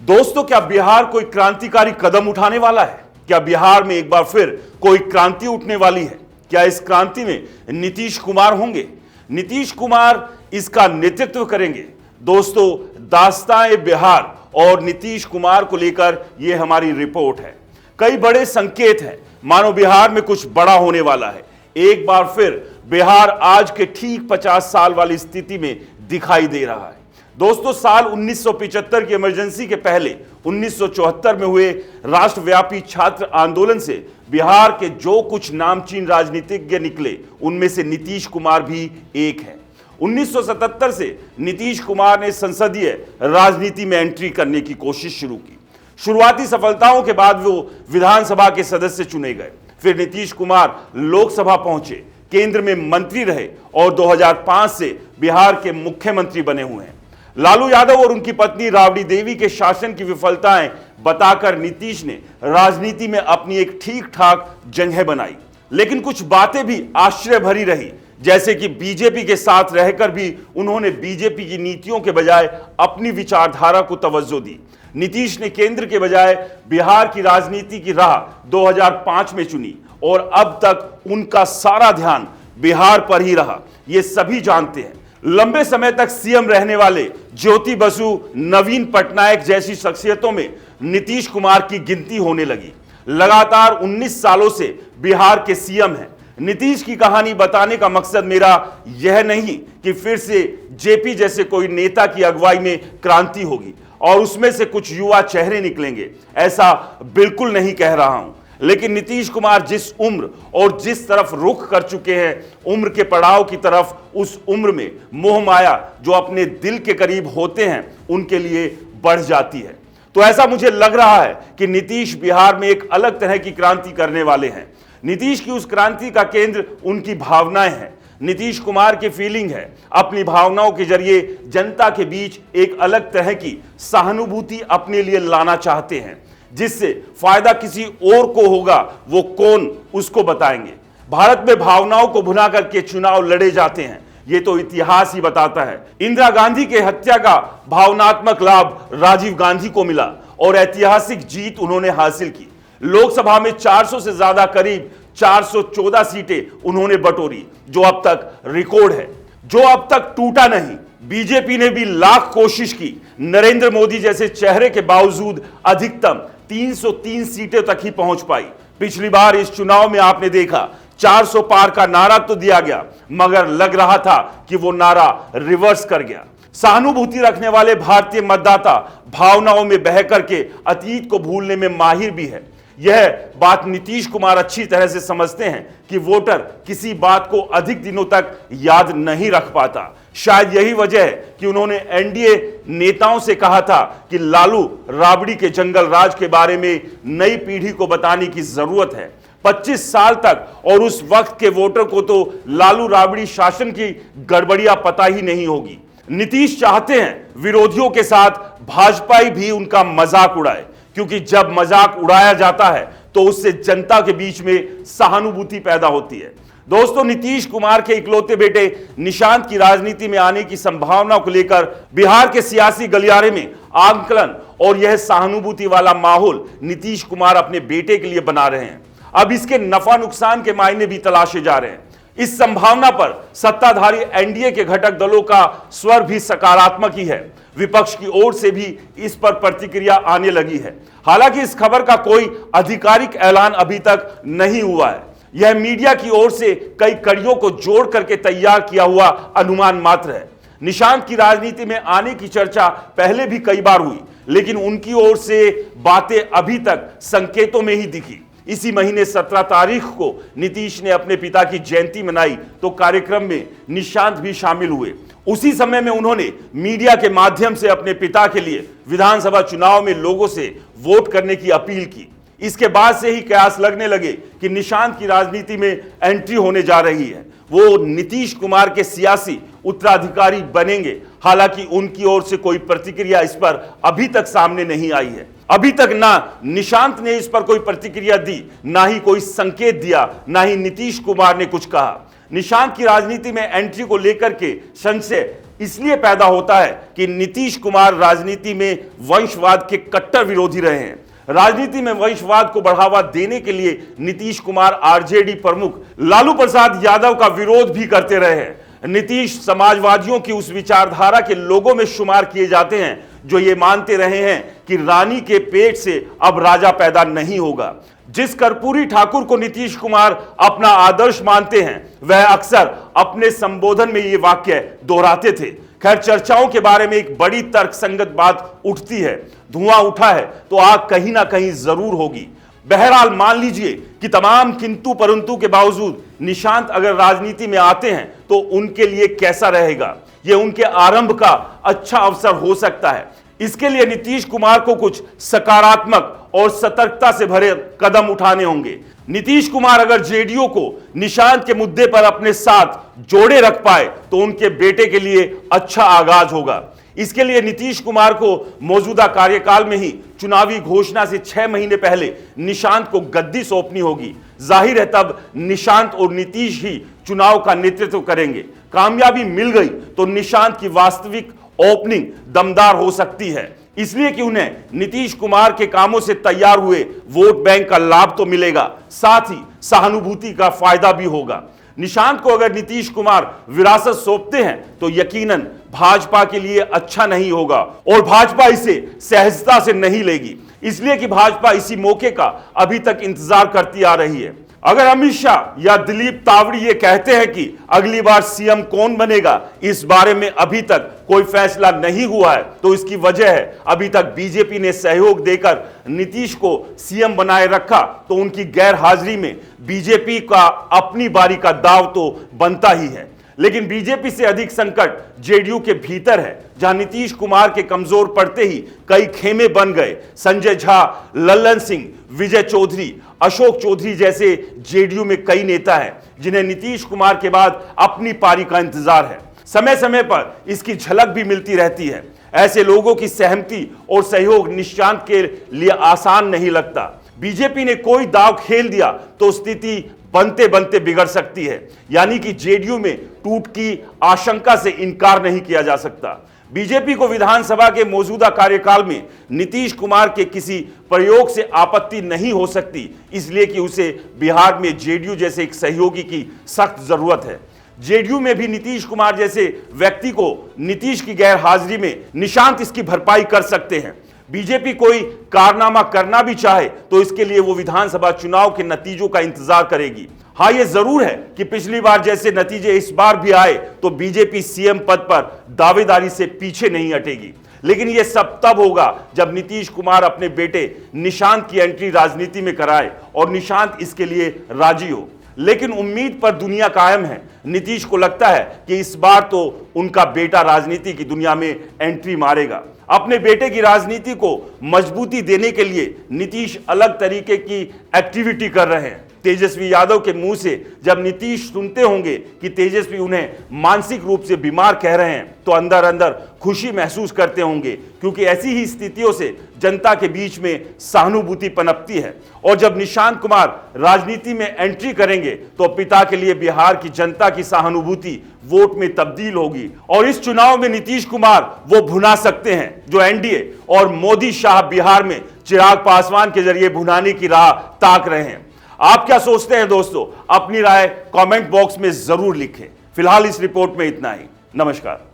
दोस्तों, क्या बिहार कोई क्रांतिकारी कदम उठाने वाला है? क्या बिहार में एक बार फिर कोई क्रांति उठने वाली है? क्या इस क्रांति में नीतीश कुमार होंगे? नीतीश कुमार इसका नेतृत्व करेंगे। दोस्तों, दास्तान बिहार और नीतीश कुमार को लेकर यह हमारी रिपोर्ट है। कई बड़े संकेत हैं, मानो बिहार में कुछ बड़ा होने वाला है। एक बार फिर बिहार आज के ठीक 50 साल वाली स्थिति में दिखाई दे रहा है। दोस्तों, साल 1975 की इमरजेंसी के पहले 1974 में हुए राष्ट्रव्यापी छात्र आंदोलन से बिहार के जो कुछ नामचीन राजनीतिज्ञ निकले, उनमें से नीतीश कुमार भी एक है। 1977 से नीतीश कुमार ने संसदीय राजनीति में एंट्री करने की कोशिश शुरू की। शुरुआती सफलताओं के बाद वो विधानसभा के सदस्य चुने गए। फिर नीतीश कुमार लोकसभा पहुंचे, केंद्र में मंत्री रहे और 2005 से बिहार के मुख्यमंत्री बने हुए हैं। लालू यादव और उनकी पत्नी राबड़ी देवी के शासन की विफलताएं बताकर नीतीश ने राजनीति में अपनी एक ठीक ठाक जगह बनाई। लेकिन कुछ बातें भी आश्चर्य भरी रही, जैसे कि बीजेपी के साथ रहकर भी उन्होंने बीजेपी की नीतियों के बजाय अपनी विचारधारा को तवज्जो दी। नीतीश ने केंद्र के बजाय बिहार की राजनीति की राह 2005 में चुनी और अब तक उनका सारा ध्यान बिहार पर ही रहा। ये सभी जानते हैं। लंबे समय तक सीएम रहने वाले ज्योति बसु, नवीन पटनायक जैसी शख्सियतों में नीतीश कुमार की गिनती होने लगी। लगातार 19 सालों से बिहार के सीएम हैं। नीतीश की कहानी बताने का मकसद मेरा यह नहीं कि फिर से जेपी जैसे कोई नेता की अगुवाई में क्रांति होगी और उसमें से कुछ युवा चेहरे निकलेंगे, ऐसा बिल्कुल नहीं कह रहा हूं। लेकिन नीतीश कुमार जिस उम्र और जिस तरफ रुख कर चुके हैं, उम्र के पड़ाव की तरफ, उस उम्र में मोह माया जो अपने दिल के करीब होते हैं उनके लिए बढ़ जाती है। तो ऐसा मुझे लग रहा है कि नीतीश बिहार में एक अलग तरह की क्रांति करने वाले हैं। नीतीश की उस क्रांति का केंद्र उनकी भावनाएं हैं। नीतीश कुमार की फीलिंग है, अपनी भावनाओं के जरिए जनता के बीच एक अलग तरह की सहानुभूति अपने लिए लाना चाहते हैं, जिससे फायदा किसी और को होगा, वो कौन उसको बताएंगे। भारत में भावनाओं को भुना करके चुनाव लड़े जाते हैं, ये तो इतिहास ही बताता है। इंदिरा गांधी के हत्या का भावनात्मक लाभ राजीव गांधी को मिला और ऐतिहासिक जीत उन्होंने हासिल की। लोकसभा में 400 से ज्यादा, करीब 414 सीटें उन्होंने बटोरी, जो अब तक रिकॉर्ड है, जो अब तक टूटा नहीं। बीजेपी ने भी लाख कोशिश की, नरेंद्र मोदी जैसे चेहरे के बावजूद अधिकतम 303 सीटें तक ही पहुंच पाई। पिछली बार इस चुनाव में आपने देखा 400 पार का नारा तो दिया गया, मगर लग रहा था कि वो नारा रिवर्स कर गया। सहानुभूति रखने वाले भारतीय मतदाता भावनाओं में बह करके अतीत को भूलने में माहिर भी है। यह बात नीतीश कुमार अच्छी तरह से समझते हैं कि वोटर किसी बात को अधिक दिनों तक याद नहीं रख पाता। शायद यही वजह है कि उन्होंने एनडीए नेताओं से कहा था कि लालू राबड़ी के जंगल राज के बारे में नई पीढ़ी को बताने की जरूरत है। 25 साल तक और उस वक्त के वोटर को तो लालू राबड़ी शासन की गड़बड़ियां पता ही नहीं होगी। नीतीश चाहते हैं विरोधियों के साथ भाजपा भी उनका मजाक उड़ाए, क्योंकि जब मजाक उड़ाया जाता है तो उससे जनता के बीच में सहानुभूति पैदा होती है। दोस्तों, नीतीश कुमार के इकलौते बेटे निशांत की राजनीति में आने की संभावना को लेकर बिहार के सियासी गलियारे में आकलन और यह सहानुभूति वाला माहौल नीतीश कुमार अपने बेटे के लिए बना रहे हैं। अब इसके नफा नुकसान के मायने भी तलाशे जा रहे हैं। इस संभावना पर सत्ताधारी एनडीए के घटक दलों का स्वर भी सकारात्मक ही है। विपक्ष की ओर से भी इस पर प्रतिक्रिया आने लगी है। हालांकि इस खबर का कोई आधिकारिक ऐलान अभी तक नहीं हुआ है। यह मीडिया की ओर से कई कड़ियों को जोड़ करके तैयार किया हुआ अनुमान मात्र है। निशांत की राजनीति में आने की चर्चा पहले भी कई बार हुई, लेकिन उनकी ओर से बातें अभी तक संकेतों में ही दिखी। इसी महीने 17 तारीख को नीतीश ने अपने पिता की जयंती मनाई, तो कार्यक्रम में निशांत भी शामिल हुए। उसी समय में उन्होंने मीडिया के माध्यम से अपने पिता के लिए विधानसभा चुनाव में लोगों से वोट करने की अपील की। इसके बाद से ही कयास लगने लगे कि निशांत की राजनीति में एंट्री होने जा रही है। वो नीतीश कुमार के सियासी उत्तराधिकारी बनेंगे। हालांकि उनकी ओर से कोई प्रतिक्रिया इस पर अभी तक सामने नहीं आई है। अभी तक ना निशांत ने इस पर कोई प्रतिक्रिया दी, ना ही कोई संकेत दिया, ना ही नीतीश कुमार ने कुछ कहा। निशांत की राजनीति में एंट्री को लेकर के संशय इसलिए पैदा होता है कि नीतीश कुमार राजनीति में वंशवाद के कट्टर विरोधी रहे हैं। राजनीति में वंशवाद को बढ़ावा देने के लिए नीतीश कुमार आरजेडी प्रमुख लालू प्रसाद यादव का विरोध भी करते रहे हैं। नीतीश समाजवादियों की उस विचारधारा के लोगों में शुमार किए जाते हैं जो ये मानते रहे हैं कि रानी के पेट से अब राजा पैदा नहीं होगा। जिस कर्पूरी ठाकुर को नीतीश कुमार अपना आदर्श मानते हैं, वह अक्सर अपने संबोधन में ये वाक्य दोहराते थे। खैर, चर्चाओं के बारे में एक बड़ी तर्कसंगत बात उठती है। धुआं उठा है तो आग कहीं ना कहीं जरूर होगी। बहरहाल मान लीजिए कि तमाम किंतु परंतु के बावजूद निशांत अगर राजनीति में आते हैं तो उनके लिए कैसा रहेगा, यह उनके आरंभ का अच्छा अवसर हो सकता है। इसके लिए नीतीश कुमार को कुछ सकारात्मक और सतर्कता से भरे कदम उठाने होंगे। नीतीश कुमार अगर जेडीयू को निशांत के मुद्दे पर अपने साथ जोड़े रख पाए तो उनके बेटे के लिए अच्छा आगाज होगा। इसके लिए नीतीश कुमार को मौजूदा कार्यकाल में ही चुनावी घोषणा से 6 महीने पहले निशांत को गद्दी सौंपनी होगी। जाहिर है तब निशांत और नीतीश ही चुनाव का नेतृत्व करेंगे। कामयाबी मिल गई तो निशांत की वास्तविक ओपनिंग दमदार हो सकती है, इसलिए कि उन्हें नीतीश कुमार के कामों से तैयार हुए वोट बैंक का लाभ तो मिलेगा, साथ ही सहानुभूति का फायदा भी होगा। निशांत को अगर नीतीश कुमार विरासत सौंपते हैं तो यकीनन भाजपा के लिए अच्छा नहीं होगा और भाजपा इसे सहजता से नहीं लेगी, इसलिए कि भाजपा इसी मौके का अभी तक इंतजार करती आ रही है। अगर अमित शाह या दिलीप तावड़ी ये कहते हैं कि अगली बार सीएम कौन बनेगा, इस बारे में अभी तक कोई फैसला नहीं हुआ है, तो इसकी वजह है अभी तक बीजेपी ने सहयोग देकर नीतीश को सीएम बनाए रखा, तो उनकी गैर हाजिरी में बीजेपी का अपनी बारी का दाव तो बनता ही है। लेकिन बीजेपी से अधिक संकट जेडीयू के भीतर है, जहां नीतीश कुमार के कमजोर पड़ते ही कई खेमे बन गए। संजय झा, लल्लन सिंह, विजय चौधरी, अशोक चौधरी जैसे जेडीयू में कई नेता हैं जिन्हें नीतीश कुमार के बाद अपनी पारी का इंतजार है। समय समय पर इसकी झलक भी मिलती रहती है। ऐसे लोगों की सहमति और सहयोग निशांत के लिए आसान नहीं लगता। बीजेपी ने कोई दाव खेल दिया तो स्थिति बनते बनते बिगड़ सकती है, यानी कि जेडीयू में टूट की आशंका से इनकार नहीं किया जा सकता। बीजेपी को विधानसभा के मौजूदा कार्यकाल में नीतीश कुमार के किसी प्रयोग से आपत्ति नहीं हो सकती, इसलिए कि उसे बिहार में जेडीयू जैसे एक सहयोगी की सख्त जरूरत है। जेडीयू में भी नीतीश कुमार जैसे व्यक्ति को नीतीश की गैर हाजिरी में निशांत इसकी भरपाई कर सकते हैं। बीजेपी कोई कारनामा करना भी चाहे तो इसके लिए वो विधानसभा चुनाव के नतीजों का इंतजार करेगी। हाँ, ये जरूर है कि पिछली बार जैसे नतीजे इस बार भी आए तो बीजेपी सीएम पद पर दावेदारी से पीछे नहीं हटेगी। लेकिन यह सब तब होगा जब नीतीश कुमार अपने बेटे निशांत की एंट्री राजनीति में कराए और निशांत इसके लिए राजी हो। लेकिन उम्मीद पर दुनिया कायम है। नीतीश को लगता है कि इस बार तो उनका बेटा राजनीति की दुनिया में एंट्री मारेगा। अपने बेटे की राजनीति को मजबूती देने के लिए नीतीश अलग तरीके की एक्टिविटी कर रहे हैं। तेजस्वी यादव के मुंह से जब नीतीश सुनते होंगे कि तेजस्वी उन्हें मानसिक रूप से बीमार कह रहे हैं तो अंदर अंदर खुशी महसूस करते होंगे, क्योंकि ऐसी ही स्थितियों से जनता के बीच में सहानुभूति पनपती है। और जब निशांत कुमार राजनीति में एंट्री करेंगे तो पिता के लिए बिहार की जनता की सहानुभूति वोट में तब्दील होगी और इस चुनाव में नीतीश कुमार वो भुना सकते हैं जो एनडीए और मोदी शाह बिहार में चिराग पासवान के जरिए भुनाने की राह ताक रहे हैं। आप क्या सोचते हैं दोस्तों? अपनी राय कमेंट बॉक्स में जरूर लिखें। फिलहाल इस रिपोर्ट में इतना ही। नमस्कार।